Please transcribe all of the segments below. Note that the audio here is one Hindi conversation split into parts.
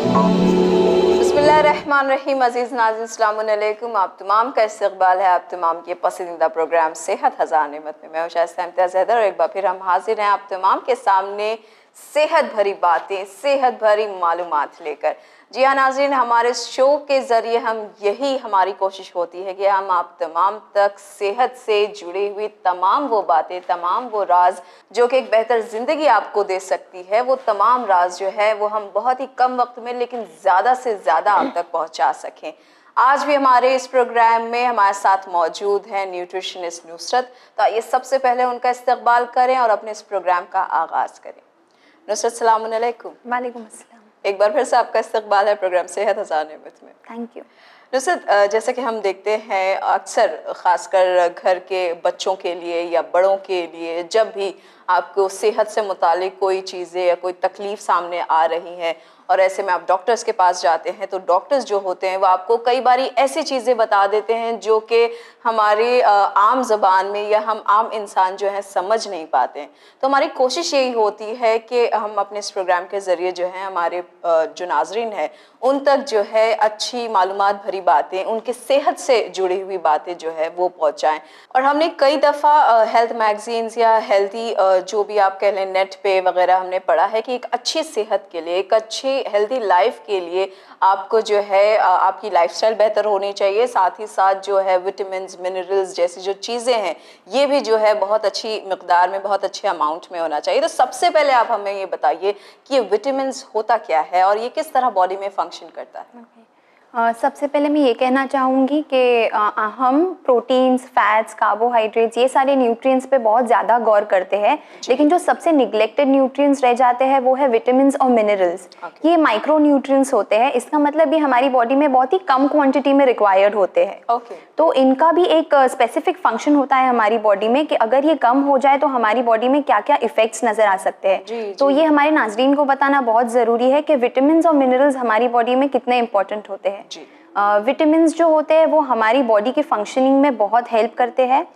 बिस्मिल्लाहिर्रहमानिर्रहीम। अज़ीज़ नाज़रीन, अस्सलाम वालेकुम। आप तमाम का इस्तक़बाल है आप तमाम के पसंदीदा प्रोग्राम सेहत हज़ार नेमत में। मैं हूं शाइस्ता इम्तियाज़ हैदर और एक बार फिर हम हाजिर हैं आप तमाम के सामने सेहत भरी बातें, सेहत भरी मालूमात लेकर। जी हाँ नाज़रीन, हमारे शो के ज़रिए हम यही हमारी कोशिश होती है कि हम आप तमाम तक सेहत से जुड़ी हुई तमाम वो बातें, तमाम वो राज जो कि एक बेहतर ज़िंदगी आपको दे सकती है, वो तमाम राज जो है वो हम बहुत ही कम वक्त में लेकिन ज़्यादा से ज़्यादा आप तक पहुँचा सकें। आज भी हमारे इस प्रोग्राम में हमारे साथ मौजूद हैं न्यूट्रिशनिस्ट नुसरत। तो आइए सबसे पहले उनका इस्तकबाल करें और अपने इस प्रोग्राम का आगाज़ करें। नुसरत, सलाम अलैकुम। वालेकुम अस्सलाम। एक बार फिर से आपका इस्तकबाल है प्रोग्राम सेहत हज़ार नेमत में। Thank you. नुसरत, जैसा कि हम देखते हैं अक्सर ख़ासकर घर के बच्चों के लिए या बड़ों के लिए, जब भी आपको सेहत से मुतालिक कोई चीज़ें या कोई तकलीफ़ सामने आ रही हैं और ऐसे में आप डॉक्टर्स के पास जाते हैं, तो डॉक्टर्स जो होते हैं वो आपको कई बारी ऐसी चीज़ें बता देते हैं जो कि हमारे आम ज़बान में या हम आम इंसान जो है समझ नहीं पाते हैं। तो हमारी कोशिश यही होती है कि हम अपने इस प्रोग्राम के ज़रिए जो है हमारे जो नाज़रीन हैं उन तक जो है अच्छी मालूमात भरी बातें, उनके सेहत से जुड़ी हुई बातें जो है वो पहुँचाएँ। और हमने कई दफ़ा हेल्थ मैगज़ीन्स या हेल्थी जो भी आप कह लें नेट पे वगैरह हमने पढ़ा है कि एक अच्छी सेहत के लिए, एक अच्छी हेल्दी लाइफ के लिए आपको जो है आपकी लाइफस्टाइल बेहतर होनी चाहिए, साथ ही साथ जो है विटामिन्स, मिनरल्स जैसी जो चीज़ें हैं ये भी जो है बहुत अच्छी मिकदार में, बहुत अच्छे अमाउंट में होना चाहिए। तो सबसे पहले आप हमें ये बताइए कि ये विटामिन्स होता क्या है और ये किस तरह बॉडी में फंक्शन करता है। सबसे पहले मैं ये कहना चाहूँगी कि हम प्रोटीन्स, फैट्स, कार्बोहाइड्रेट्स ये सारे न्यूट्रिएंट्स पे बहुत ज़्यादा गौर करते हैं, लेकिन जो सबसे निगलेक्टेड न्यूट्रिएंट्स रह जाते हैं वो है विटामिन्स और मिनरल्स। ये माइक्रो न्यूट्रिएंट्स होते हैं, इसका मतलब ये हमारी बॉडी में बहुत ही कम क्वांटिटी में रिक्वायर्ड होते हैं। तो इनका भी एक स्पेसिफिक फंक्शन होता है हमारी बॉडी में कि अगर ये कम हो जाए तो हमारी बॉडी में क्या क्या इफेक्ट्स नज़र आ सकते हैं। तो ये हमारे नाज़रीन को बताना बहुत ज़रूरी है कि विटामिन्स और मिनरल्स हमारी बॉडी में कितने इंपॉर्टेंट होते हैं। विटामिन्स जो होते हैं वो हमारी बॉडी के फंक्शनिंग में बहुत हेल्प करते हैं।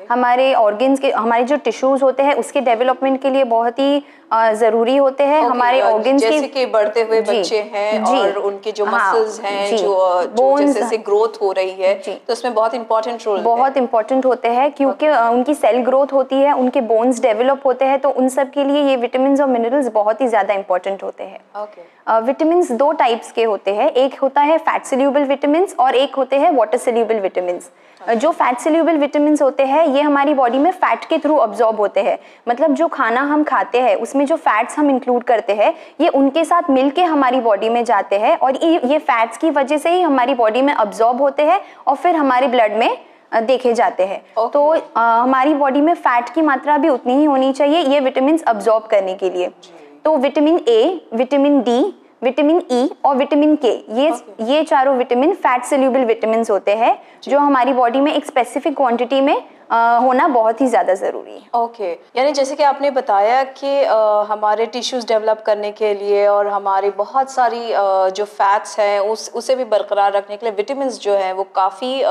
हमारे ऑर्गन्स के, हमारे जो टिश्यूज होते हैं उसके डेवलपमेंट के लिए बहुत ही ज़रूरी होते हैं। हमारे ऑर्गन्स जैसे कि बढ़ते हुए बच्चे हैं और उनके जो मसल्स हैं, जो जैसे ग्रोथ हो रही है, तो उसमें बहुत इंपॉर्टेंट होते हैं क्योंकि उनकी सेल ग्रोथ होती है, उनके बोन्स डेवलप होते हैं, तो उन सब के लिए ये विटामिन्स और मिनरल्स बहुत ही ज़्यादा इंपॉर्टेंट होते हैं। विटामिन्स दो टाइप्स के होते हैं, एक होता है फैट सोल्यूबल विटामिन्स और एक होते हैं वाटर सोल्यूबल विटामिन्स। जो फैट सोल्यूबल विटामिन्स होते हैं ये हमारी बॉडी में फैट के थ्रू अब्जॉर्ब होते हैं, मतलब जो खाना हम खाते हैं उसमें जो फैट्स हम इंक्लूड करते हैं ये उनके साथ मिलके हमारी बॉडी में जाते हैं और ये फैट्स की वजह से ही हमारी बॉडी में अब्जॉर्ब होते हैं और फिर हमारे ब्लड में देखे जाते हैं। तो हमारी बॉडी में फैट की मात्रा भी उतनी ही होनी चाहिए ये विटामिन्स अब्जॉर्ब करने के लिए। तो vitamin A, vitamin D, vitamin E और विटामिन के, ये चारों विटामिन फैट सोल्यूबल विटामिन्स होते हैं जो हमारी बॉडी में एक स्पेसिफिक क्वांटिटी में होना बहुत ही ज़्यादा ज़रूरी है। यानी जैसे कि आपने बताया कि हमारे टिश्यूज़ डेवलप करने के लिए और हमारी बहुत सारी जो फैट्स हैं उसे भी बरकरार रखने के लिए विटामिन्स जो हैं वो काफ़ी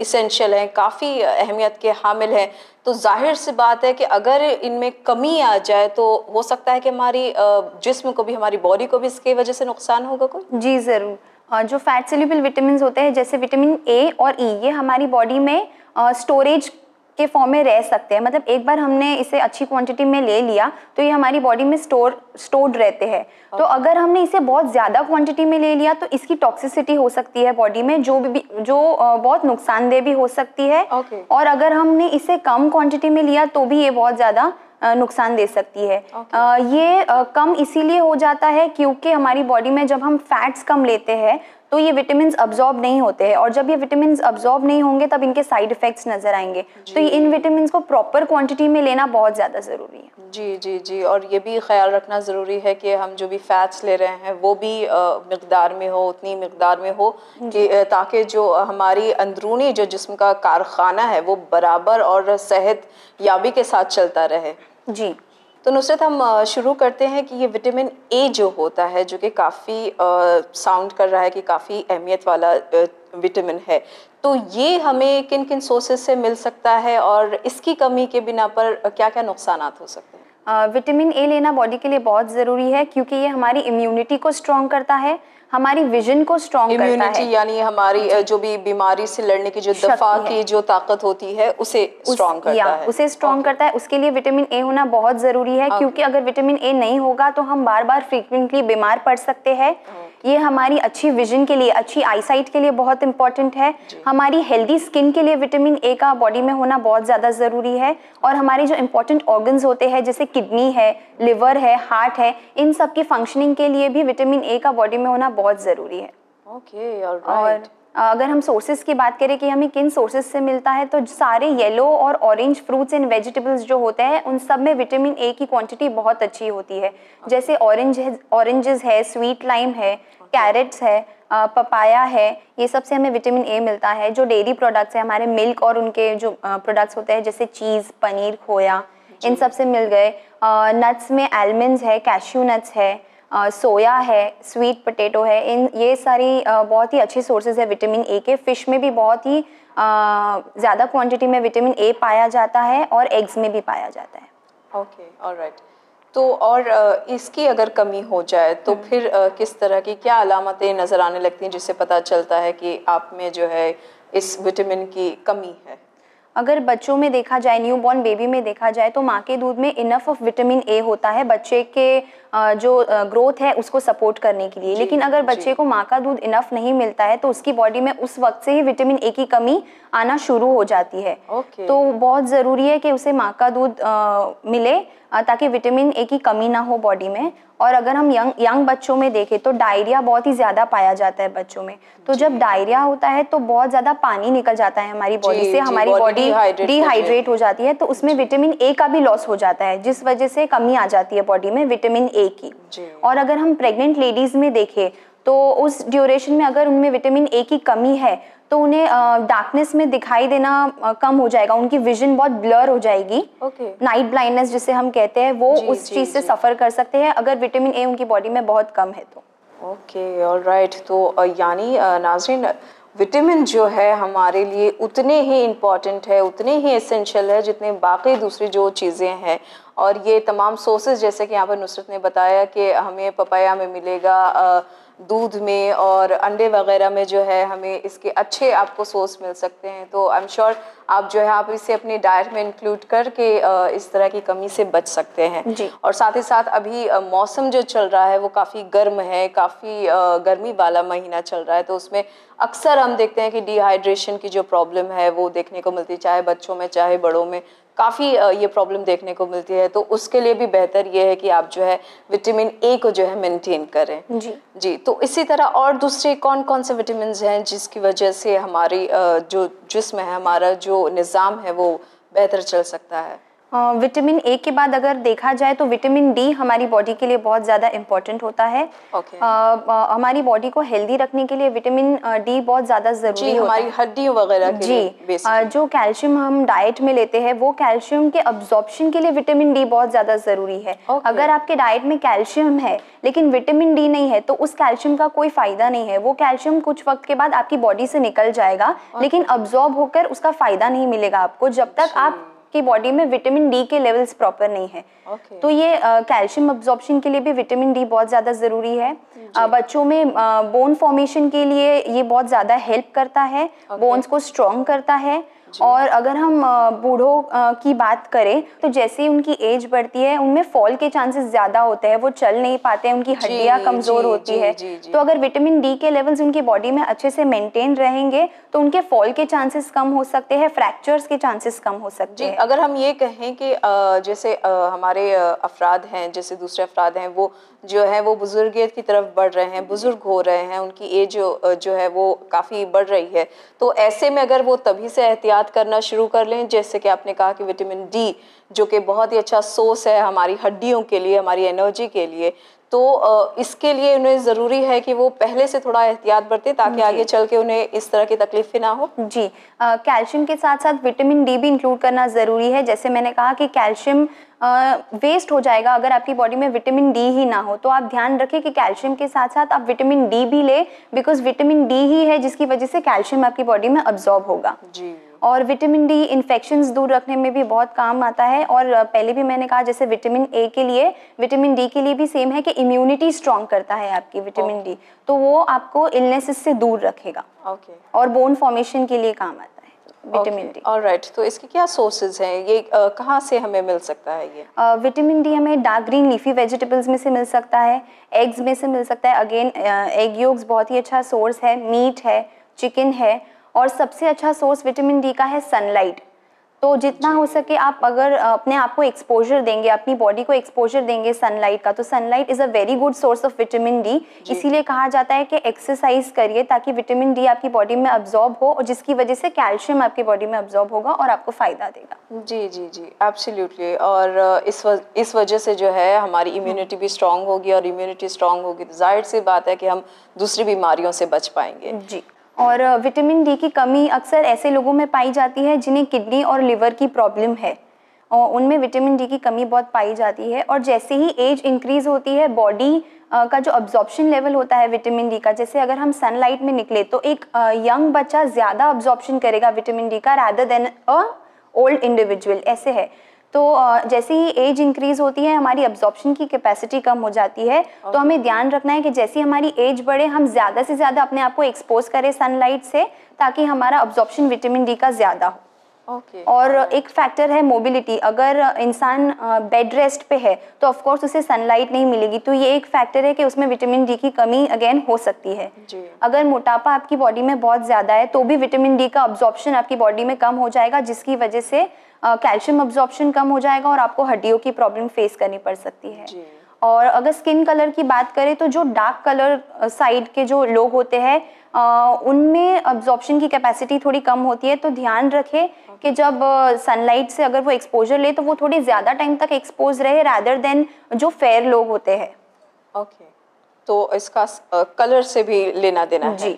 इसेंशियल हैं, काफ़ी अहमियत के हामिल हैं। तो जाहिर सी बात है कि अगर इनमें कमी आ जाए तो हो सकता है कि हमारी जिस्म को भी, हमारी बॉडी को भी इसकी वजह से नुकसान होगा कोई। जी ज़रूर। जो फैट सोल्यूबल विटामिन्स होते हैं जैसे विटामिन ए और ई, ये हमारी बॉडी में स्टोरेज के फॉर्म में रह सकते हैं, मतलब एक बार हमने इसे अच्छी क्वांटिटी में ले लिया तो ये हमारी बॉडी में स्टोर्ड रहते हैं। तो अगर हमने इसे बहुत ज़्यादा क्वांटिटी में ले लिया तो इसकी टॉक्सिसिटी हो सकती है बॉडी में, जो बहुत नुकसानदेह भी हो सकती है। और अगर हमने इसे कम क्वांटिटी में लिया तो भी ये बहुत ज़्यादा नुकसान दे सकती है। ये कम इसीलिए हो जाता है क्योंकि हमारी बॉडी में जब हम फैट्स कम लेते हैं तो ये विटामिन्स अब्जॉर्ब नहीं होते हैं और जब ये विटामिन्स अब्जॉर्ब नहीं होंगे तब इनके साइड इफेक्ट्स नजर आएंगे। तो इन विटामिन्स को प्रॉपर क्वांटिटी में लेना बहुत ज़्यादा ज़रूरी है। जी जी जी। और ये भी ख्याल रखना ज़रूरी है कि हम जो भी फैट्स ले रहे हैं वो भी मिकदार में हो, उतनी मिकदार में हो कि ताकि जो हमारी अंदरूनी जो जिस्म का कारखाना है वो बराबर और सेहत याबी के साथ चलता रहे। जी। तो नुसरत, हम शुरू करते हैं कि ये विटामिन ए जो होता है, जो कि काफ़ी साउंड कर रहा है कि काफ़ी अहमियत वाला विटामिन है, तो ये हमें किन किन सोर्सेज से मिल सकता है और इसकी कमी के बिना पर क्या क्या नुकसानात हो सकते हैं? विटामिन ए लेना बॉडी के लिए बहुत ज़रूरी है क्योंकि ये हमारी इम्यूनिटी को स्ट्रॉन्ग करता है, हमारी विजन को स्ट्रॉन्ग करता है। यानी हमारी जो भी बीमारी से लड़ने की जो दफा की जो ताकत होती है उसे स्ट्रॉन्ग करता है। उसे स्ट्रॉन्ग करता है। उसके लिए विटामिन ए होना बहुत ज़रूरी है क्योंकि अगर विटामिन ए नहीं होगा तो हम बार बार फ्रीक्वेंटली बीमार पड़ सकते हैं। ये हमारी अच्छी विजन के लिए, अच्छी आईसाइट के लिए बहुत इंपॉर्टेंट है। हमारी हेल्दी स्किन के लिए विटामिन ए का बॉडी में होना बहुत ज़्यादा ज़रूरी है। और हमारे जो इंपॉर्टेंट ऑर्गन्स होते हैं जैसे किडनी है, लिवर है, हार्ट है, इन सब की फंक्शनिंग के लिए भी विटामिन ए का बॉडी में होना बहुत ज़रूरी है। और अगर हम सोर्सेज की बात करें कि हमें किन सोर्सेज से मिलता है, तो सारे येलो और ऑरेंज फ्रूट्स एंड वेजिटेबल्स जो होते हैं उन सब में विटामिन ए की क्वांटिटी बहुत अच्छी होती है। जैसे ऑरेंजेस है, स्वीट लाइम है, कैरेट्स है, पपाया है, ये सब से हमें विटामिन ए मिलता है। जो डेयरी प्रोडक्ट्स है, हमारे मिल्क और उनके जो प्रोडक्ट्स होते हैं जैसे चीज़, पनीर, खोया, इन सब से मिल गए। नट्स में आलमंड्स है, कैश्यू नट्स है, सोया है, स्वीट पोटैटो है, ये सारी बहुत ही अच्छे सोर्सेज है विटामिन ए के। फिश में भी बहुत ही ज़्यादा क्वांटिटी में विटामिन ए पाया जाता है और एग्स में भी पाया जाता है। ऑलराइट। तो और इसकी अगर कमी हो जाए तो फिर किस तरह की क्या अलामतें नज़र आने लगती हैं जिससे पता चलता है कि आप में जो है इस विटामिन की कमी है? अगर बच्चों में देखा जाए, न्यूबॉर्न बेबी में देखा जाए, तो माँ के दूध में इनफ ऑफ विटामिन ए होता है बच्चे के जो ग्रोथ है उसको सपोर्ट करने के लिए। लेकिन अगर बच्चे को माँ का दूध इनफ नहीं मिलता है तो उसकी बॉडी में उस वक्त से ही विटामिन ए की कमी आना शुरू हो जाती है। तो बहुत ज़रूरी है कि उसे माँ का दूध मिले ताकि विटामिन ए की कमी ना हो बॉडी में। और अगर हम यंग बच्चों में देखें तो डायरिया बहुत ही ज़्यादा पाया जाता है बच्चों में। तो जब डायरिया होता है तो बहुत ज़्यादा पानी निकल जाता है हमारी बॉडी से, हमारी बॉडी डिहाइड्रेट हो जाती है, तो उसमें विटामिन ए का भी लॉस हो जाता है जिस वजह से कमी आ जाती है बॉडी में विटामिन ए की। और अगर हम प्रेग्नेंट लेडीज़ में देखें तो उस ड्यूरेशन में अगर उनमें विटामिन ए की कमी है तो उन्हें डार्कनेस में दिखाई देना कम हो जाएगा, उनकी विजन बहुत ब्लर हो जाएगी। नाइट ब्लाइंडनेस जिसे हम कहते हैं वो उस चीज़ से सफ़र कर सकते हैं अगर विटामिन ए उनकी बॉडी में बहुत कम है तो। ऑलराइट। तो यानी नाज़रीन, विटामिन जो है हमारे लिए उतने ही इम्पॉर्टेंट है, उतने ही एसेंशियल है जितने बाकी दूसरी जो चीज़ें हैं। और ये तमाम सोर्सेज जैसे कि यहाँ पर नुसरत ने बताया कि हमें पपाया में मिलेगा, दूध में और अंडे वगैरह में जो है हमें इसके अच्छे आपको सोर्स मिल सकते हैं। तो आई एम श्योर आप जो है आप इसे अपनी डाइट में इंक्लूड करके इस तरह की कमी से बच सकते हैं। और साथ ही साथ अभी मौसम जो चल रहा है वो काफ़ी गर्म है, काफ़ी गर्मी वाला महीना चल रहा है, तो उसमें अक्सर हम देखते हैं कि डिहाइड्रेशन की जो प्रॉब्लम है वो देखने को मिलती है, चाहे बच्चों में चाहे बड़ों में काफ़ी ये प्रॉब्लम देखने को मिलती है। तो उसके लिए भी बेहतर ये है कि आप जो है विटामिन ए को जो है मेंटेन करें। जी। तो इसी तरह और दूसरे कौन कौन से विटामिन हैं जिसकी वजह से हमारी जो जिस्म है, हमारा जो निज़ाम है वो बेहतर चल सकता है? विटामिन ए के बाद अगर देखा जाए तो विटामिन डी हमारी बॉडी के लिए बहुत ज़्यादा इम्पोर्टेंट होता है। हमारी बॉडी को हेल्दी रखने के लिए विटामिन डी बहुत ज़्यादा ज़रूरी होता है, हमारी हड्डियों वगैरह के लिए। जो कैल्शियम हम डाइट में लेते हैं वो कैल्शियम के अब्जॉर्प्शन के लिए विटामिन डी बहुत ज़्यादा ज़रूरी है। अगर आपके डाइट में कैल्शियम है लेकिन विटामिन डी नहीं है तो उस कैल्शियम का कोई फ़ायदा नहीं है। वो कैल्शियम कुछ वक्त के बाद आपकी बॉडी से निकल जाएगा लेकिन अब्जॉर्ब होकर उसका फ़ायदा नहीं मिलेगा आपको जब तक आप की बॉडी में विटामिन डी के लेवल्स प्रॉपर नहीं है। तो ये कैल्शियम अब्जॉर्प्शन के लिए भी विटामिन डी बहुत ज़्यादा ज़रूरी है। बच्चों में बोन फॉर्मेशन के लिए ये बहुत ज़्यादा हेल्प करता है, बोन्स को स्ट्रॉन्ग करता है। और अगर हम बूढ़ों की बात करें तो जैसे ही उनकी एज बढ़ती है उनमें फॉल के चांसेस ज़्यादा होते हैं, वो चल नहीं पाते हैं, उनकी हड्डियाँ कमज़ोर होती है। तो अगर विटामिन डी के लेवल्स उनकी बॉडी में अच्छे से मेंटेन रहेंगे तो उनके फॉल के चांसेस कम हो सकते हैं, फ्रैक्चर्स के चांसेस कम हो सकते हैं। अगर हम ये कहें कि जैसे हमारे अफराद हैं, जैसे दूसरे अफराद हैं, वो जो है वो बुजुर्गियत की तरफ बढ़ रहे हैं, बुजुर्ग हो रहे हैं, उनकी एज जो है वो काफ़ी बढ़ रही है, तो ऐसे में अगर वो तभी से एहतियात करना शुरू कर लें, जैसे कि आपने कहा कि विटामिन डी जो कि बहुत ही अच्छा सोर्स है हमारी हड्डियों के लिए, हमारी एनर्जी के लिए, तो इसके लिए उन्हें ज़रूरी है कि वो पहले से थोड़ा एहतियात बरतें ताकि आगे चल के उन्हें इस तरह की तकलीफें ना हो। जी, कैल्शियम के साथ साथ विटामिन डी भी इंक्लूड करना ज़रूरी है। जैसे मैंने कहा कि कैल्शियम वेस्ट हो जाएगा अगर आपकी बॉडी में विटामिन डी ही ना हो, तो आप ध्यान रखें कि कैल्शियम के साथ साथ आप विटामिन डी भी लें, बिकॉज विटामिन डी ही है जिसकी वजह से कैल्शियम आपकी बॉडी में अब्जॉर्ब होगा। और विटामिन डी इन्फेक्शंस दूर रखने में भी बहुत काम आता है। और पहले भी मैंने कहा जैसे विटामिन ए के लिए, विटामिन डी के लिए भी सेम है कि इम्यूनिटी स्ट्रॉन्ग करता है आपकी विटामिन डी, तो वो आपको इलनेसेस से दूर रखेगा और बोन फॉर्मेशन के लिए काम आता है विटामिन डी। ऑलराइट, तो इसके क्या सोर्सेज हैं, ये कहाँ से हमें मिल सकता है? ये विटामिन डी हमें डार्क ग्रीन लीफी वेजिटेबल्स में से मिल सकता है, एग्स में से मिल सकता है। अगेन एग योग्स बहुत ही अच्छा सोर्स है, मीट है, चिकन है, और सबसे अच्छा सोर्स विटामिन डी का है सनलाइट। तो जितना हो सके आप अगर अपने आप को एक्सपोजर देंगे, अपनी बॉडी को एक्सपोजर देंगे सनलाइट का, तो sunlight is a very good source of vitamin D. इसीलिए कहा जाता है कि एक्सरसाइज करिए ताकि विटामिन डी आपकी बॉडी में अब्जॉर्ब हो, और जिसकी वजह से कैल्शियम आपकी बॉडी में अब्जॉर्ब होगा और आपको फ़ायदा देगा। जी जी जी, एब्सोल्युटली। और इस वजह से जो है हमारी इम्यूनिटी भी स्ट्रांग होगी, और इम्यूनिटी स्ट्रांग होगी तो जाहिर सी बात है कि हम दूसरी बीमारियों से बच पाएंगे। जी। और विटामिन डी की कमी अक्सर ऐसे लोगों में पाई जाती है जिन्हें किडनी और लिवर की प्रॉब्लम है, और उनमें विटामिन डी की कमी बहुत पाई जाती है। और जैसे ही एज इंक्रीज होती है, बॉडी का जो अब्जॉर्प्शन लेवल होता है विटामिन डी का, जैसे अगर हम सनलाइट में निकले तो एक यंग बच्चा ज़्यादा अब्जॉर्प्शन करेगा विटामिन डी का rather than a old individual, ऐसे है। तो जैसे ही एज इंक्रीज होती है हमारी अब्जॉर्प्शन की कैपेसिटी कम हो जाती है। तो हमें ध्यान रखना है कि जैसे हमारी एज बढ़े हम ज़्यादा से ज़्यादा अपने आप को एक्सपोज करें सनलाइट से, ताकि हमारा अब्जॉर्प्शन विटामिन डी का ज़्यादा हो। और एक फैक्टर है मोबिलिटी। अगर इंसान बेड रेस्ट पे है तो ऑफ कोर्स उसे सनलाइट नहीं मिलेगी, तो ये एक फैक्टर है कि उसमें विटामिन डी की कमी अगेन हो सकती है। अगर मोटापा आपकी बॉडी में बहुत ज़्यादा है तो भी विटामिन डी का अब्जॉर्प्शन आपकी बॉडी में कम हो जाएगा, जिसकी वजह से कैल्शियम अब्जॉर्प्शन कम हो जाएगा और आपको हड्डियों की प्रॉब्लम फेस करनी पड़ सकती है। और अगर स्किन कलर की बात करें तो जो डार्क कलर साइड के जो लोग होते हैं उनमें अब्जॉर्प्शन की कैपेसिटी थोड़ी कम होती है। तो ध्यान रखें कि जब सनलाइट से अगर वो एक्सपोजर ले तो वो थोड़ी ज़्यादा टाइम तक एक्सपोज रहे रैदर देन जो फेयर लोग होते हैं। ओके, तो इसका कलर से भी लेना देना है? जी।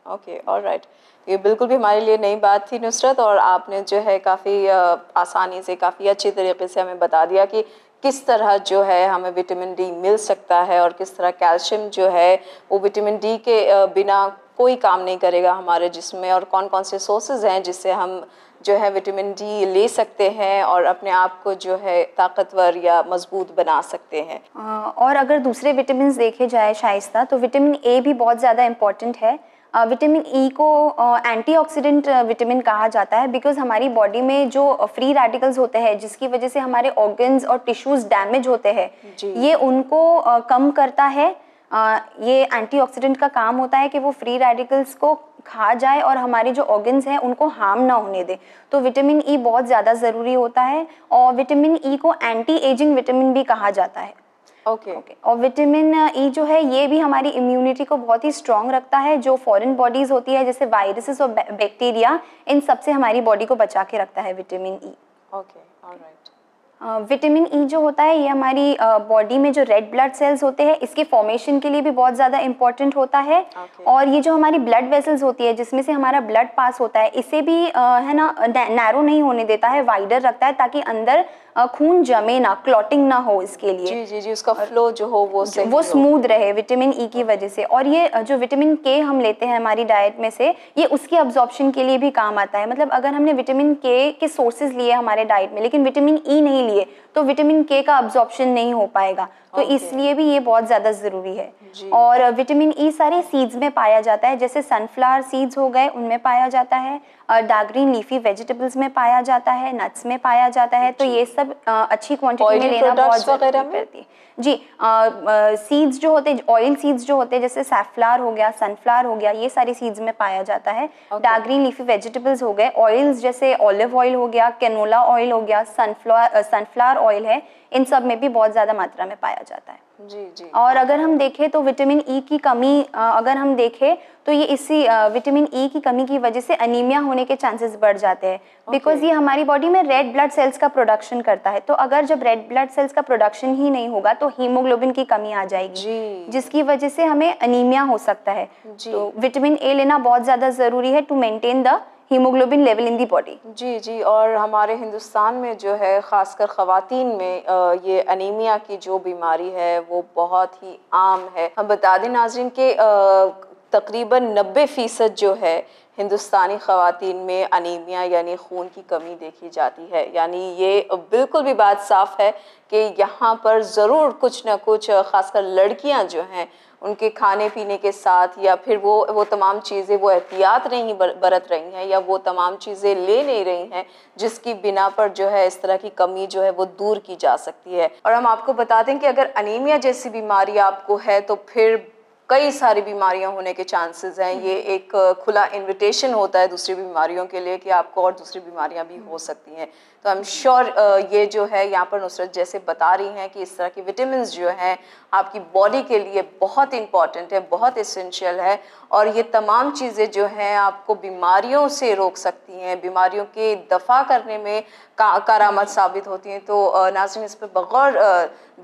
Okay, alright. ये बिल्कुल भी हमारे लिए नई बात थी नुसरत, और आपने जो है काफ़ी आसानी से, काफ़ी अच्छी तरीके से हमें बता दिया कि किस तरह जो है हमें विटामिन डी मिल सकता है, और किस तरह कैल्शियम जो है वो विटामिन डी के बिना कोई काम नहीं करेगा हमारे जिस्म में, और कौन कौन से सोर्सेज हैं जिससे हम जो है विटामिन डी ले सकते हैं और अपने आप को जो है ताकतवर या मजबूत बना सकते हैं। और अगर दूसरे विटामिन देखे जाए शाइस्ता, तो विटामिन ए भी बहुत ज़्यादा इम्पॉर्टेंट है। विटामिन ई को एंटीऑक्सीडेंट विटामिन कहा जाता है, बिकॉज हमारी बॉडी में जो फ्री रेडिकल्स होते हैं जिसकी वजह से हमारे ऑर्गन्स और टिश्यूज डैमेज होते हैं, ये उनको कम करता है। ये एंटीऑक्सीडेंट का काम होता है कि वो फ्री रेडिकल्स को खा जाए और हमारे जो ऑर्गन्स हैं उनको हार्म ना होने दे। तो विटामिन ई बहुत ज़्यादा ज़रूरी होता है, और विटामिन ई को एंटी एजिंग विटामिन भी कहा जाता है। ओके। और विटामिन ई जो है ये भी हमारी इम्यूनिटी को बहुत ही स्ट्रॉन्ग रखता है। जो फॉरेन बॉडीज होती है जैसे वायरसेस और बैक्टीरिया, इन सब से हमारी बॉडी को बचा के रखता है vitamin E. Okay, alright. Vitamin E जो होता है ये हमारी बॉडी में जो रेड ब्लड सेल्स होते हैं इसके फॉर्मेशन के लिए भी बहुत ज़्यादा इम्पोर्टेंट होता है। और ये जो हमारी ब्लड वेसल्स होती है जिसमें से हमारा ब्लड पास होता है, इसे भी है ना नैरो नहीं होने देता है, वाइडर रखता है ताकि अंदर खून जमे ना, क्लॉटिंग ना हो इसके लिए। जी जी जी, उसका फ्लो जो हो वो स्मूथ रहे विटामिन ई की वजह से। और ये जो विटामिन के हम लेते हैं हमारी डाइट में से, ये उसके अब्जॉर्प्शन के लिए भी काम आता है। मतलब अगर हमने विटामिन के सोर्सेज लिए हमारे डाइट में लेकिन विटामिन ई नहीं लिए तो विटामिन के का अब्जॉर्प्शन नहीं हो पाएगा, तो इसलिए भी ये बहुत ज़्यादा ज़रूरी है। और विटामिन ई सारे सीड्स में पाया जाता है, जैसे सनफ्लावर सीड्स हो गए उनमें पाया जाता है, डार्क ग्रीन लीफी वेजिटेबल्स में पाया जाता है, नट्स में पाया जाता है। तो ये सब अच्छी क्वांटिटी में लेना बहुत ज़रूरी पड़ती है। जी, सीड्स जो होते हैं, ऑयल सीड्स जो होते हैं जैसे सैफफ्लावर हो गया, सनफ्लावर हो गया, ये सारी सीड्स में पाया जाता है। डार्क ग्रीन लीफी वेजिटेबल्स हो गए, ऑयल्स जैसे ऑलिव ऑयल हो गया, कैनोला ऑयल हो गया, सनफ्लावर ऑयल है, इन सब में भी बहुत ज़्यादा मात्रा में पाया जाता है। जी जी। और अगर हम देखें तो विटामिन ई की कमी अगर हम देखें तो ये इसी विटामिन ई की कमी की वजह से अनीमिया होने के चांसेस बढ़ जाते हैं, बिकॉज ये हमारी बॉडी में रेड ब्लड सेल्स का प्रोडक्शन करता है। तो अगर जब रेड ब्लड सेल्स का प्रोडक्शन ही नहीं होगा तो हीमोग्लोबिन की कमी आ जाएगी, जिसकी वजह से हमें अनीमिया हो सकता है। तो विटामिन ए लेना बहुत ज़्यादा ज़रूरी है to maintain the haemoglobin level in the body. जी जी। और हमारे हिंदुस्तान में जो है ख़ासकर ख़वातीन में ये अनीमिया की जो बीमारी है वो बहुत ही आम है। हम बता दें नाज़रीन के तकरीबन 90% जो है हिंदुस्तानी ख़वातीन में अनीमिया यानी खून की कमी देखी जाती है। यानी ये बिल्कुल भी बात साफ़ है कि यहाँ पर ज़रूर कुछ ना कुछ, ख़ासकर लड़कियाँ जो हैं उनके खाने पीने के साथ या फिर वो तमाम चीज़ें वो एहतियात नहीं बरत रही हैं या वो तमाम चीज़ें ले नहीं रही हैं जिसकी बिना पर जो है इस तरह की कमी जो है वो दूर की जा सकती है। और हम आपको बता दें कि अगर अनीमिया जैसी बीमारी आपको है तो फिर कई सारी बीमारियां होने के चांसेस हैं। ये एक खुला इनविटेशन होता है दूसरी बीमारियों के लिए कि आपको और दूसरी बीमारियां भी हो सकती हैं। तो आई एम श्योर ये जो है यहाँ पर नुसरत जैसे बता रही हैं कि इस तरह की विटामिन्स जो हैं आपकी बॉडी के लिए बहुत इंपॉर्टेंट है, बहुत एसेंशियल है और ये तमाम चीज़ें जो हैं आपको बीमारियों से रोक सकती हैं, बीमारियों के दफ़ा करने में कारामद साबित होती हैं। तो नाज़रीन इस पर बग़ौर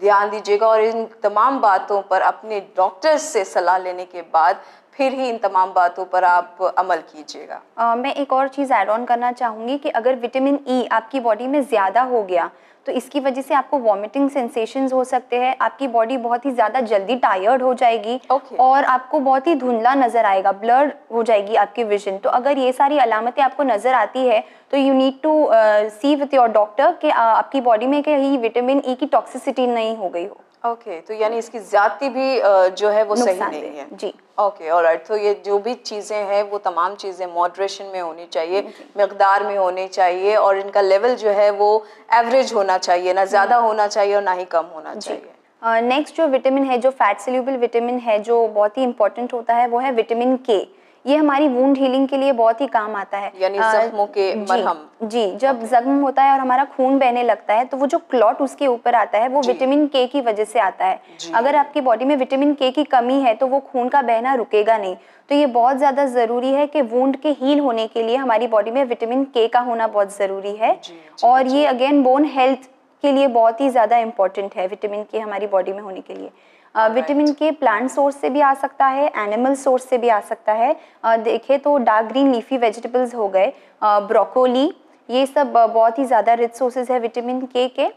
ध्यान दीजिएगा और इन तमाम बातों पर अपने डॉक्टर्स से सलाह लेने के बाद फिर ही इन तमाम बातों पर आप अमल कीजिएगा। मैं एक और चीज़ ऐड ऑन करना चाहूँगी कि अगर विटामिन ई आपकी बॉडी में ज़्यादा हो गया तो इसकी वजह से आपको वॉमिटिंग सेंसेशंस हो सकते हैं, आपकी बॉडी बहुत ही ज़्यादा जल्दी टायर्ड हो जाएगी और आपको बहुत ही धुंधला नज़र आएगा, ब्लर हो जाएगी आपकी विजन। तो अगर ये सारी अलामतें आपको नज़र आती है तो you need to see with your doctor कि आपकी बॉडी में कहीं विटामिन ई की टॉक्सिसिटी नहीं हो गई हो। ओके, तो यानी इसकी ज़्यादती भी जो है वो सही नहीं है। जी ओके, ऑलराइट। तो ये जो भी चीज़ें हैं वो तमाम चीज़ें मॉडरेशन में होनी चाहिए, मिक़दार में होनी चाहिए और इनका लेवल जो है वो एवरेज होना चाहिए, ना ज़्यादा होना चाहिए और ना ही कम होना चाहिए। नेक्स्ट जो विटामिन है, जो फैट सोल्यूबल विटामिन है जो बहुत ही इंपॉर्टेंट होता है, वो है विटामिन के। ये हमारी वुंड हीलिंग के लिए बहुत ही काम आता है, यानी जख्मों के मरहम। जी, जब जख्म होता है और हमारा खून बहने लगता है तो वो जो क्लॉट उसके ऊपर आता है वो विटामिन के की वजह से आता है। अगर आपकी बॉडी में विटामिन के की कमी है तो वो खून का बहना रुकेगा नहीं। तो ये बहुत ज़्यादा ज़रूरी है कि वुंड के हील होने के लिए हमारी बॉडी में विटामिन के का होना बहुत ज़रूरी है। और ये अगेन बोन हेल्थ के लिए बहुत ही ज़्यादा इम्पोर्टेंट है विटामिन के हमारी बॉडी में होने के लिए। विटामिन के प्लांट सोर्स से भी आ सकता है, एनिमल सोर्स से भी आ सकता है। देखें तो डार्क ग्रीन लीफी वेजिटेबल्स हो गए, ब्रोकोली, ये सब बहुत ही ज़्यादा रिच सोर्सेज है विटामिन के।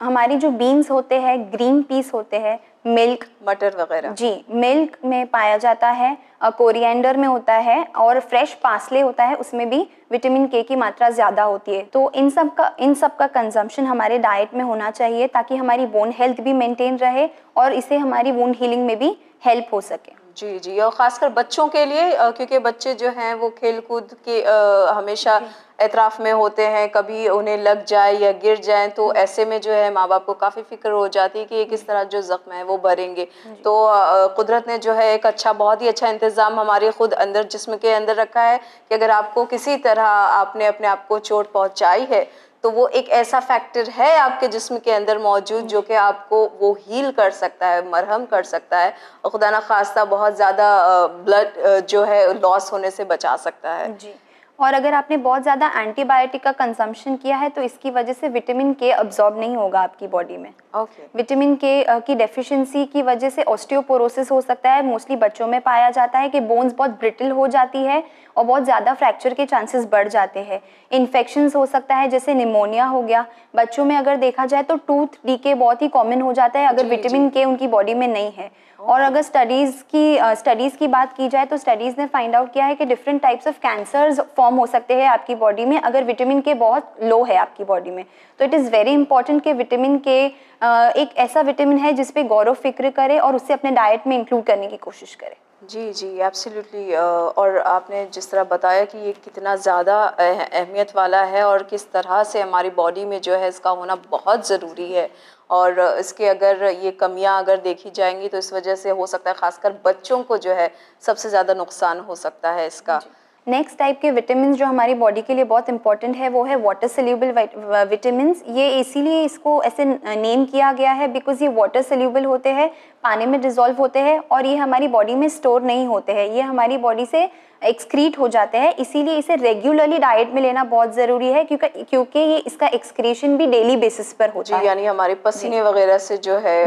हमारी जो बीन्स होते हैं, ग्रीन पीस होते हैं, मिल्क, मटर वगैरह, जी मिल्क में पाया जाता है, कोरिएंडर में होता है और फ्रेश पार्सले होता है, उसमें भी विटामिन के की मात्रा ज़्यादा होती है। तो इन सब का कंजम्पशन हमारे डाइट में होना चाहिए ताकि हमारी बोन हेल्थ भी मेंटेन रहे और इससे हमारी वुंड हीलिंग में भी हेल्प हो सके। जी जी, और ख़ासकर बच्चों के लिए क्योंकि बच्चे जो हैं वो खेल कूद के हमेशा एतराफ़ में होते हैं, कभी उन्हें लग जाए या गिर जाए तो ऐसे में जो है माँ बाप को काफ़ी फ़िक्र हो जाती है कि ये किस तरह जो ज़ख्म है वो भरेंगे। तो कुदरत ने जो है एक बहुत ही अच्छा इंतज़ाम हमारे ख़ुद अंदर जिस्म के अंदर रखा है कि अगर आपको किसी तरह आपने अपने आप को चोट पहुँचाई है तो वो एक ऐसा फैक्टर है आपके जिस्म के अंदर मौजूद जो कि आपको वो हील कर सकता है, मरहम कर सकता है और खुदा ना खास्ता बहुत ज़्यादा ब्लड जो है लॉस होने से बचा सकता है। जी, और अगर आपने बहुत ज़्यादा एंटीबायोटिक का कंजम्पशन किया है तो इसकी वजह से विटामिन के अब्जॉर्ब नहीं होगा आपकी बॉडी में। विटामिन के की डेफिशिएंसी की वजह से ऑस्टियोपोरोसिस हो सकता है, मोस्टली बच्चों में पाया जाता है कि बोन्स बहुत ब्रिटल हो जाती है और बहुत ज़्यादा फ्रैक्चर के चांसेस बढ़ जाते हैं। इन्फेक्शंस हो सकता है जैसे निमोनिया हो गया। बच्चों में अगर देखा जाए तो टूथ डीके बहुत ही कॉमन हो जाता है अगर विटामिन के उनकी बॉडी में नहीं है। और अगर स्टडीज़ की बात की जाए तो स्टडीज़ ने फाइंड आउट किया है कि different types of cancers form हो सकते हैं आपकी बॉडी में अगर विटामिन के बहुत लो है आपकी बॉडी में। तो इट इज़ वेरी इंपॉर्टेंट कि विटामिन के एक ऐसा विटामिन है जिस पे गौर व फिक्र करे और उससे अपने डाइट में इंक्लूड करने की कोशिश करे। जी जी, एब्सोल्युटली। और आपने जिस तरह बताया कि ये कितना ज़्यादा अहमियत वाला है और किस तरह से हमारी बॉडी में जो है इसका होना बहुत ज़रूरी है और इसके अगर ये कमियां अगर देखी जाएंगी तो इस वजह से हो सकता है ख़ासकर बच्चों को जो है सबसे ज़्यादा नुकसान हो सकता है इसका। नेक्स्ट टाइप के विटामिन जो हमारी बॉडी के लिए बहुत इंपॉर्टेंट है वो है वाटर सोल्यूबल विटामिन। ये इसीलिए इसको ऐसे नेम किया गया है बिकॉज ये वाटर सोल्यूबल होते हैं, पानी में डिज़ोल्व होते हैं और ये हमारी बॉडी में स्टोर नहीं होते हैं, ये हमारी बॉडी से एक्सक्रीट हो जाते हैं। इसीलिए इसे रेगुलरली डाइट में लेना बहुत ज़रूरी है क्योंकि ये इसका एक्सक्रीशन भी डेली बेसिस पर होता है। यानी हमारे पसीने वगैरह से जो है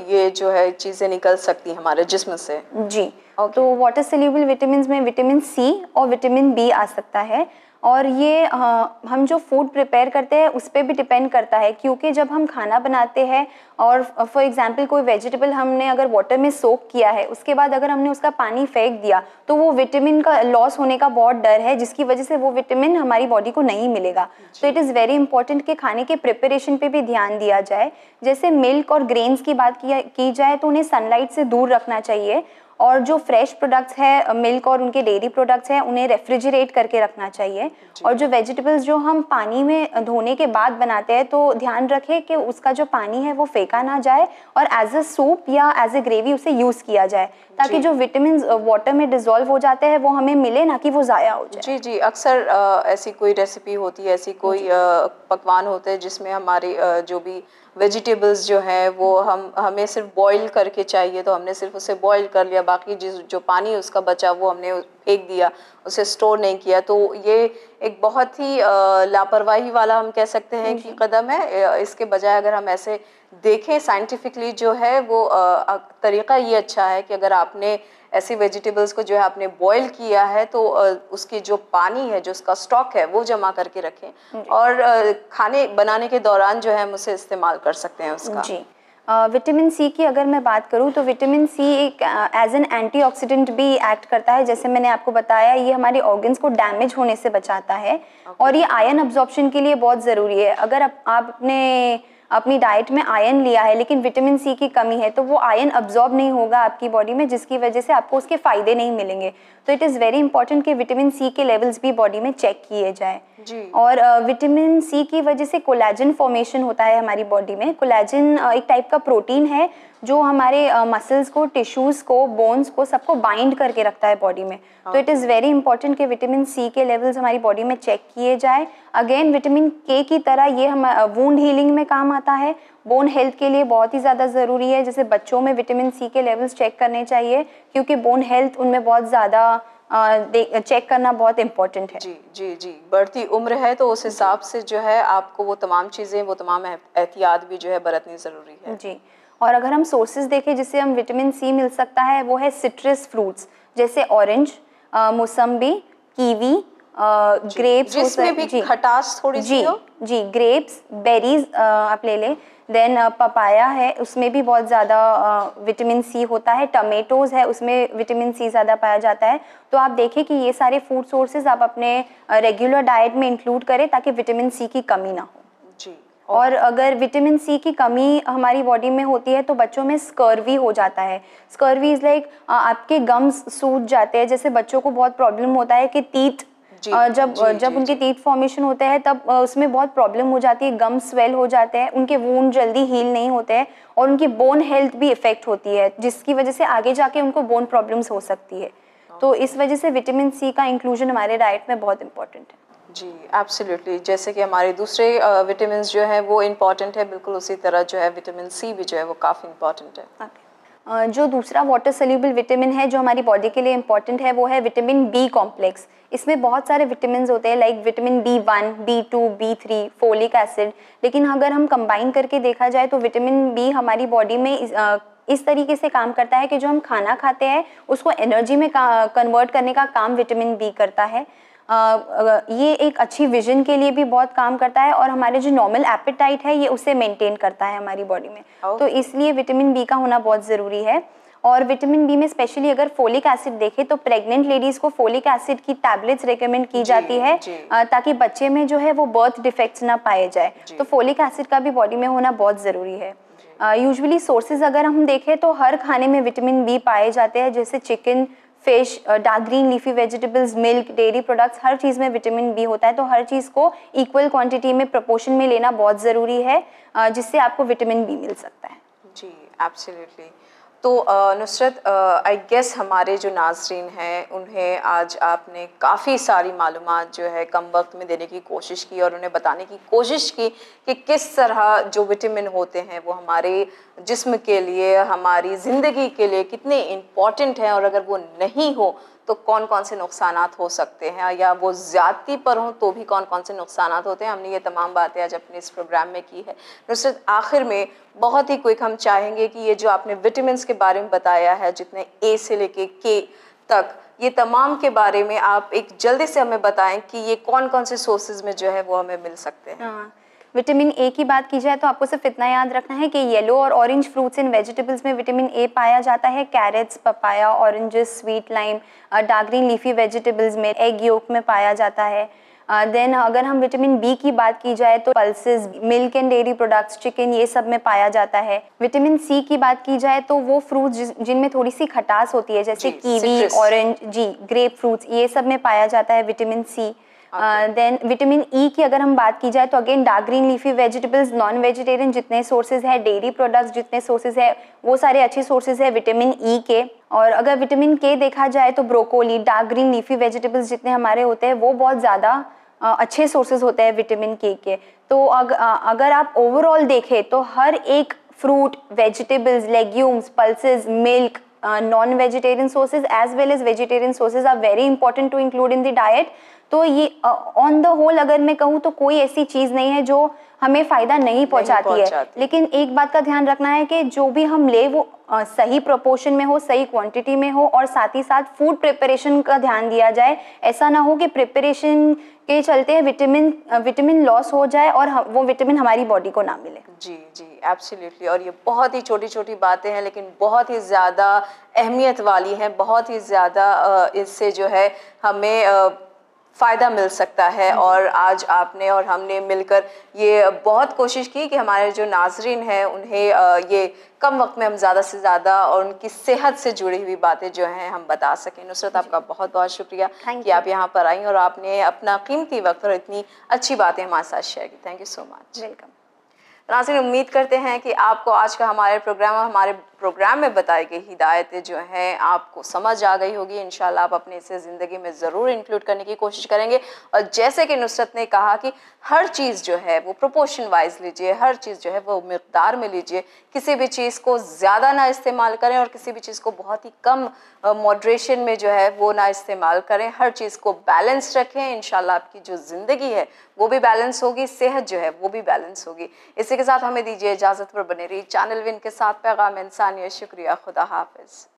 ये जो है चीज़ें निकल सकती हैं हमारे जिस्म से। जी, तो वाटर सोल्यूबल विटामिन में विटामिन सी और विटामिन बी आ सकता है। और ये हम जो फूड प्रिपेयर करते हैं उस पर भी डिपेंड करता है, क्योंकि जब हम खाना बनाते हैं और फॉर एग्जांपल कोई वेजिटेबल हमने अगर वाटर में सोक किया है, उसके बाद अगर हमने उसका पानी फेंक दिया तो वो विटामिन का लॉस होने का बहुत डर है, जिसकी वजह से वो विटामिन हमारी बॉडी को नहीं मिलेगा। तो इट इज़ वेरी इंपॉर्टेंट कि खाने के प्रिपरेशन पे भी ध्यान दिया जाए। जैसे मिल्क और ग्रेन्स की बात की जाए तो उन्हें सनलाइट से दूर रखना चाहिए, और जो फ्रेश प्रोडक्ट्स है मिल्क और उनके डेयरी प्रोडक्ट्स हैं उन्हें रेफ्रिजरेट करके रखना चाहिए। और जो वेजिटेबल्स जो हम पानी में धोने के बाद बनाते हैं तो ध्यान रखें कि उसका जो पानी है वो फेंका ना जाए और एज अ सूप या एज अ ग्रेवी उसे यूज़ किया जाए, ताकि जो विटामिन वाटर में डिसॉल्व हो जाते हैं वो हमें मिले, ना कि वो ज़ाया हो जाए। जी जी, अक्सर ऐसी कोई रेसिपी होती है, ऐसी कोई पकवान होते हैं जिसमें हमारे जो भी वेजिटेबल्स जो है वो हमें सिर्फ बॉईल करके चाहिए, तो हमने सिर्फ उसे बॉईल कर लिया, बाकी जो पानी उसका बचा वो हमने फेंक दिया, उसे स्टोर नहीं किया। तो ये एक बहुत ही लापरवाही वाला हम कह सकते हैं कि कदम है। इसके बजाय अगर हम ऐसे देखें साइंटिफिकली जो है वो तरीका ये अच्छा है कि अगर आपने ऐसी वेजिटेबल्स को जो है आपने बॉईल किया है तो उसकी जो पानी है, जो उसका स्टॉक है वो जमा करके रखें और खाने बनाने के दौरान जो है हम उसे इस्तेमाल कर सकते हैं उसका। जी, विटामिन सी की अगर मैं बात करूं तो विटामिन सी एक एज एन एंटीऑक्सीडेंट भी एक्ट करता है। जैसे मैंने आपको बताया, ये हमारे ऑर्गन्स को डैमेज होने से बचाता है और ये आयरन अब्जॉर्प्शन के लिए बहुत ज़रूरी है। अगर आप अपनी डाइट में आयरन लिया है लेकिन विटामिन सी की कमी है तो वो आयरन अब्जॉर्ब नहीं होगा आपकी बॉडी में, जिसकी वजह से आपको उसके फ़ायदे नहीं मिलेंगे। तो इट इज़ वेरी इंपॉर्टेंट कि विटामिन सी के लेवल्स भी बॉडी में चेक किए जाए। और विटामिन सी की वजह से कोलेजन फॉर्मेशन होता है हमारी बॉडी में। कोलेजन एक टाइप का प्रोटीन है जो हमारे मसल्स को, टिश्यूज़ को, बोन्स को, सबको बाइंड करके रखता है बॉडी में। तो इट इज़ वेरी इंपॉर्टेंट कि विटामिन सी के लेवल्स हमारी बॉडी में चेक किए जाए। अगेन विटामिन के की तरह ये हम वुंड हीलिंग में काम आता है, बोन हेल्थ के लिए बहुत ही ज़्यादा ज़रूरी है। जैसे बच्चों में विटामिन सी के लेवल्स चेक करने चाहिए, क्योंकि बोन हेल्थ उनमें बहुत ज़्यादा चेक करना बहुत इम्पोर्टेंट है। जी जी जी, बढ़ती उम्र है तो उस हिसाब से जो है आपको वो तमाम चीज़ें, वो तमाम एहतियात भी जो है बरतनी ज़रूरी है। जी, और अगर हम सोर्सेज देखें जिससे हम विटामिन सी मिल सकता है, वो है सिट्रस फ्रूट्स, जैसे ऑरेंज, मौसम्बी, कीवी, ग्रेप्स, जिसमें भी खटास थोड़ी सी हो। जी, ग्रेप्स, बेरीज आप ले लें। देन पपाया है, उसमें भी बहुत ज़्यादा विटामिन सी होता है। टमेटोज़ है, उसमें विटामिन सी ज़्यादा पाया जाता है। तो आप देखें कि ये सारे फूड सोर्सेज आप अपने रेगुलर डाइट में इंक्लूड करें ताकि विटामिन सी की कमी ना हो। जी, और अगर विटामिन सी की कमी हमारी बॉडी में होती है तो बच्चों में स्कर्वी हो जाता है। स्कर्वी इज़ लाइक आपके गम्स सूज जाते हैं। जैसे बच्चों को बहुत प्रॉब्लम होता है कि टीथ, जब उनके टीथ फॉर्मेशन होते हैं तब उसमें बहुत प्रॉब्लम हो जाती है, गम स्वेल हो जाते हैं, उनके वूंड जल्दी हील नहीं होते हैं और उनकी बोन हेल्थ भी इफेक्ट होती है, जिसकी वजह से आगे जाके उनको बोन प्रॉब्लम्स हो सकती है। तो इस वजह से विटामिन सी का इंक्लूजन हमारे डाइट में बहुत इंपॉर्टेंट है। जी, एब्सोल्युटली। जैसे कि हमारे दूसरे विटामिन जो है वो इम्पॉर्टेंट है, बिल्कुल उसी तरह जो है विटामिन सी भी जो है वो काफ़ी इम्पॉर्टेंट है। जो दूसरा वाटर सोल्यूबल विटामिन है जो हमारी बॉडी के लिए इम्पॉर्टेंट है वो है विटामिन बी कॉम्प्लेक्स। इसमें बहुत सारे विटामिन होते हैं, like vitamin B1, B2, B3, folic acid. लेकिन अगर हम कंबाइन करके देखा जाए तो विटामिन बी हमारी बॉडी में इस तरीके से काम करता है कि जो हम खाना खाते हैं उसको एनर्जी में कन्वर्ट करने का काम विटामिन बी करता है। ये एक अच्छी विजन के लिए भी बहुत काम करता है और हमारे जो नॉर्मल एपेटाइट है ये उसे मेंटेन करता है हमारी बॉडी में। तो इसलिए विटामिन बी का होना बहुत ज़रूरी है। और विटामिन बी में स्पेशली अगर फोलिक एसिड देखें तो प्रेग्नेंट लेडीज़ को फोलिक एसिड की टैबलेट्स रेकमेंड की जाती है ताकि बच्चे में जो है वो बर्थ डिफेक्ट्स ना पाए जाए। तो फोलिक एसिड का भी बॉडी में होना बहुत ज़रूरी है। यूजुअली सोर्सेज अगर हम देखें तो हर खाने में विटामिन बी पाए जाते हैं, जैसे chicken, fish, dark green leafy vegetables, milk, dairy products, हर चीज़ में विटामिन बी होता है। तो हर चीज़ को इक्वल क्वांटिटी में, प्रोपोर्शन में लेना बहुत ज़रूरी है, जिससे आपको विटामिन बी मिल सकता है। जी, एब्सोल्युटली। तो नुसरत, आई गेस हमारे जो नाज़रीन हैं उन्हें आज आपने काफ़ी सारी मालूमात जो है कम वक्त में देने की कोशिश की और उन्हें बताने की कोशिश की कि किस तरह जो विटामिन होते हैं वो हमारे जिस्म के लिए, हमारी ज़िंदगी के लिए कितने इम्पॉर्टेंट हैं और अगर वो नहीं हो तो कौन कौन से नुकसानात हो सकते हैं, या वो ज़्यादती पर हों तो भी कौन कौन से नुकसानात होते हैं। हमने ये तमाम बातें आज अपने इस प्रोग्राम में की है। नुसरत, आखिर में बहुत ही क्विक हम चाहेंगे कि ये जो आपने विटामिन्स के बारे में बताया है, जितने ए से लेके के तक ये तमाम के बारे में आप एक जल्दी से हमें बताएं कि ये कौन कौन से सोर्सेज में जो है वो हमें मिल सकते हैं। विटामिन ए की बात की जाए तो आपको सिर्फ इतना याद रखना है कि येलो और ऑरेंज फ्रूट्स एंड वेजिटेबल्स में विटामिन ए पाया जाता है। Carrots, papaya, oranges, sweet lime, dark green leafy vegetables में, एग योक में पाया जाता है। देन अगर हम विटामिन बी की बात की जाए तो pulses, milk and dairy products, chicken, ये सब में पाया जाता है। विटामिन सी की बात की जाए तो वो फ्रूट्स जिनमें थोड़ी सी खटास होती है, जैसे कीवी, ऑरेंज, ग्रेप फ्रूट्स, ये सब में पाया जाता है vitamin C. Then vitamin E की अगर हम बात की जाए तो again dark green leafy vegetables, non vegetarian जितने सोर्सेज है, डेयरी प्रोडक्ट्स जितने सोर्सेज है, वो सारे अच्छे सोर्सेज है विटामिन ई के। और अगर विटामिन के देखा जाए तो broccoli, dark green leafy vegetables जितने हमारे होते हैं वो बहुत ज़्यादा अच्छे सोर्सेज होते हैं विटामिन के। तो अगर आप ओवरऑल देखें तो हर एक fruit, vegetables, legumes, pulses, milk, non vegetarian sources as well as vegetarian sources are very important to include in the diet. तो ये ऑन द होल अगर मैं कहूँ तो कोई ऐसी चीज़ नहीं है जो हमें फ़ायदा नहीं पहुंचाती है। लेकिन एक बात का ध्यान रखना है कि जो भी हम ले वो सही प्रोपोर्शन में हो, सही क्वांटिटी में हो, और साथ ही साथ फूड प्रिपरेशन का ध्यान दिया जाए। ऐसा ना हो कि प्रिपरेशन के चलते विटामिन लॉस हो जाए और वो विटामिन हमारी बॉडी को ना मिले। जी एब्सोल्युटली। और ये बहुत ही छोटी छोटी बातें हैं लेकिन बहुत ही ज़्यादा अहमियत वाली हैं, बहुत ही ज़्यादा इससे जो है हमें फ़ायदा मिल सकता है। और आज आपने और हमने मिलकर ये बहुत कोशिश की कि हमारे जो नाजरीन हैं उन्हें ये कम वक्त में हम ज़्यादा से ज़्यादा और उनकी सेहत से जुड़ी हुई बातें जो हैं हम बता सकें। नुसरत, आपका बहुत बहुत शुक्रिया कि आप यहाँ पर आई और आपने अपना कीमती वक्त और इतनी अच्छी बातें हमारे साथ शेयर की। Thank you so much. Welcome. नाज़रीन, उम्मीद करते हैं कि आपको आज का हमारे प्रोग्राम में बताई गई हिदायतें जो हैं आपको समझ आ गई होगी। इंशाल्लाह आप अपने इसे ज़िंदगी में ज़रूर इंक्लूड करने की कोशिश करेंगे। और जैसे कि नुसरत ने कहा कि हर चीज़ जो है वो प्रोपोर्शन वाइज लीजिए, हर चीज़ जो है वो मिक़दार में लीजिए। किसी भी चीज़ को ज़्यादा ना इस्तेमाल करें और किसी भी चीज़ को बहुत ही कम मॉडरेशन में जो है वो ना इस्तेमाल करें। हर चीज़ को बैलेंस रखें। इंशाल्लाह आपकी जो ज़िंदगी है वो भी बैलेंस होगी, सेहत जो है वो भी बैलेंस होगी। इसी के साथ हमें दीजिए इजाज़त, पर बने रही चैनल विन के साथ। पैगाम इंसानियत। शुक्रिया। खुदा हाफिज़।